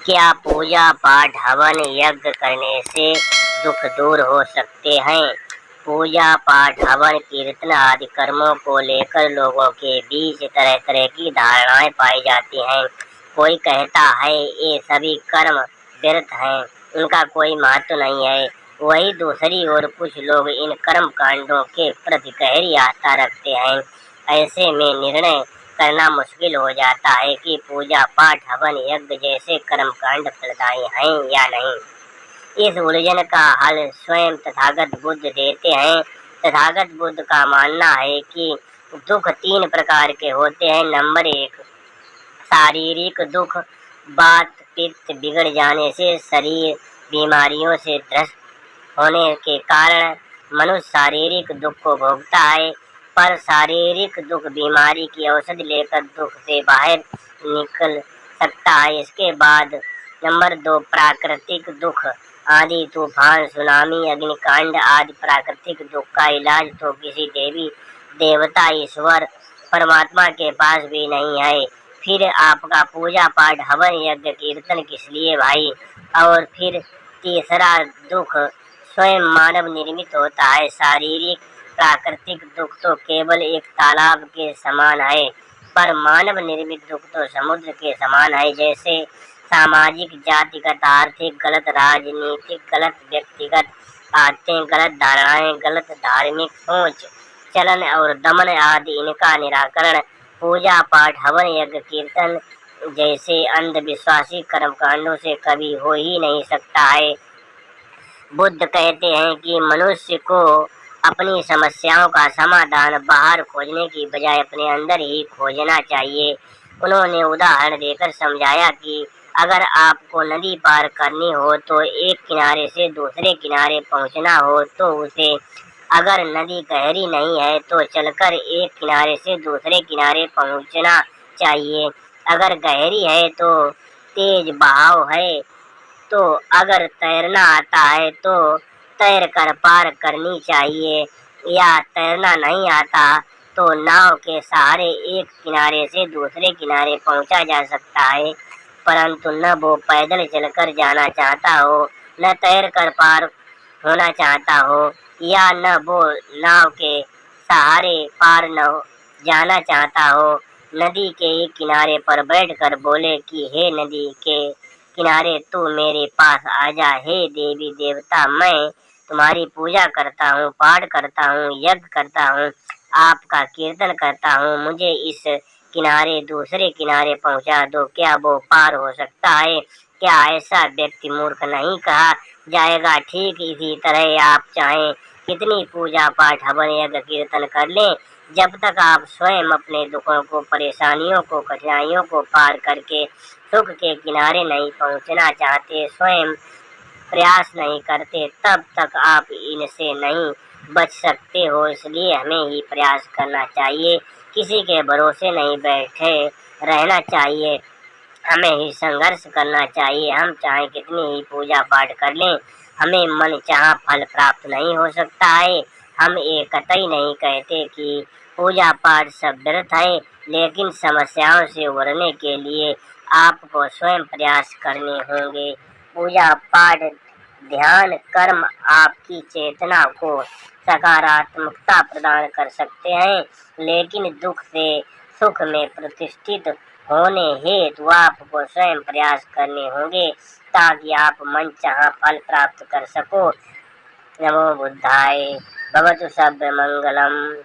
क्या पूजा पाठ हवन यज्ञ करने से दुख दूर हो सकते हैं? पूजा पाठ हवन कीर्तन आदि कर्मों को लेकर लोगों के बीच तरह तरह की धारणाएं पाई जाती हैं। कोई कहता है ये सभी कर्म व्यर्थ हैं, उनका कोई महत्व नहीं है। वही दूसरी ओर कुछ लोग इन कर्म कांडों के प्रति गहरी आस्था रखते हैं। ऐसे में निर्णय करना मुश्किल हो जाता है कि पूजा पाठ हवन यज्ञ जैसे कर्मकांड फलदायी हैं या नहीं। इस उलझन का हल स्वयं तथागत बुद्ध देते हैं। तथागत बुद्ध का मानना है कि दुख 3 प्रकार के होते हैं। नंबर 1, शारीरिक दुख। वात पित्त बिगड़ जाने से शरीर बीमारियों से त्रस्त होने के कारण मनुष्य शारीरिक दुख को भोगता है, पर शारीरिक दुख बीमारी की औषधि लेकर दुख से बाहर निकल सकता है। इसके बाद नंबर 2, प्राकृतिक दुख। आंधी तूफान सुनामी अग्निकांड आदि प्राकृतिक दुख का इलाज तो किसी देवी देवता ईश्वर परमात्मा के पास भी नहीं है। फिर आपका पूजा पाठ हवन यज्ञ कीर्तन किस लिए भाई? और फिर तीसरा दुख स्वयं मानव निर्मित होता है। शारीरिक प्राकृतिक दुख तो केवल एक तालाब के समान है, पर मानव निर्मित दुख तो समुद्र के समान है। जैसे सामाजिक जातिगत आर्थिक गलत राजनीतिक गलत व्यक्तिगत आदतें गलत धारणाएं गलत धार्मिक सोच चलन और दमन आदि, इनका निराकरण पूजा पाठ हवन यज्ञ कीर्तन जैसे अंधविश्वासी कर्मकांडों से कभी हो ही नहीं सकता है। बुद्ध कहते हैं कि मनुष्य को अपनी समस्याओं का समाधान बाहर खोजने की बजाय अपने अंदर ही खोजना चाहिए। उन्होंने उदाहरण देकर समझाया कि अगर आपको नदी पार करनी हो तो एक किनारे से दूसरे किनारे पहुंचना हो तो उसे, अगर नदी गहरी नहीं है तो चलकर एक किनारे से दूसरे किनारे पहुंचना चाहिए। अगर गहरी है तो तेज बहाव है, तो अगर तैरना आता है तो तैर कर पार करनी चाहिए, या तैरना नहीं आता तो नाव के सहारे एक किनारे से दूसरे किनारे पहुंचा जा सकता है। परंतु न वो पैदल चलकर जाना चाहता हो, न तैर कर पार होना चाहता हो, या न वो नाव के सहारे पार न जाना चाहता हो। नदी के एक किनारे पर बैठकर बोले कि हे नदी के किनारे तू मेरे पास आजा। हे देवी देवता, मैं तुम्हारी पूजा करता हूँ, पाठ करता हूँ, यज्ञ करता हूँ, आपका कीर्तन करता हूँ, मुझे इस किनारे दूसरे किनारे पहुँचा दो। क्या वो पार हो सकता है? क्या ऐसा व्यक्ति मूर्ख नहीं कहा जाएगा? ठीक इसी तरह आप चाहें कितनी पूजा पाठ हवन यज्ञ कीर्तन कर लें, जब तक आप स्वयं अपने दुखों को परेशानियों को कठिनाइयों को पार करके सुख के किनारे नहीं पहुंचना चाहते, स्वयं प्रयास नहीं करते, तब तक आप इनसे नहीं बच सकते हो। इसलिए हमें ही प्रयास करना चाहिए, किसी के भरोसे नहीं बैठे रहना चाहिए, हमें ही संघर्ष करना चाहिए। हम चाहे कितनी ही पूजा पाठ कर लें, हमें मन चाहा फल प्राप्त नहीं हो सकता है। हम ये कतई नहीं कहते कि पूजा पाठ सब व्यर्थ है, लेकिन समस्याओं से उबरने के लिए आपको स्वयं प्रयास करने होंगे। पूजा पाठ ध्यान कर्म आपकी चेतना को सकारात्मकता प्रदान कर सकते हैं, लेकिन दुख से सुख में प्रतिष्ठित होने हेतु आपको स्वयं प्रयास करने होंगे, ताकि आप मनचाहा फल प्राप्त कर सको। नमो बुद्धाय। भवतु सर्वमंगलम्।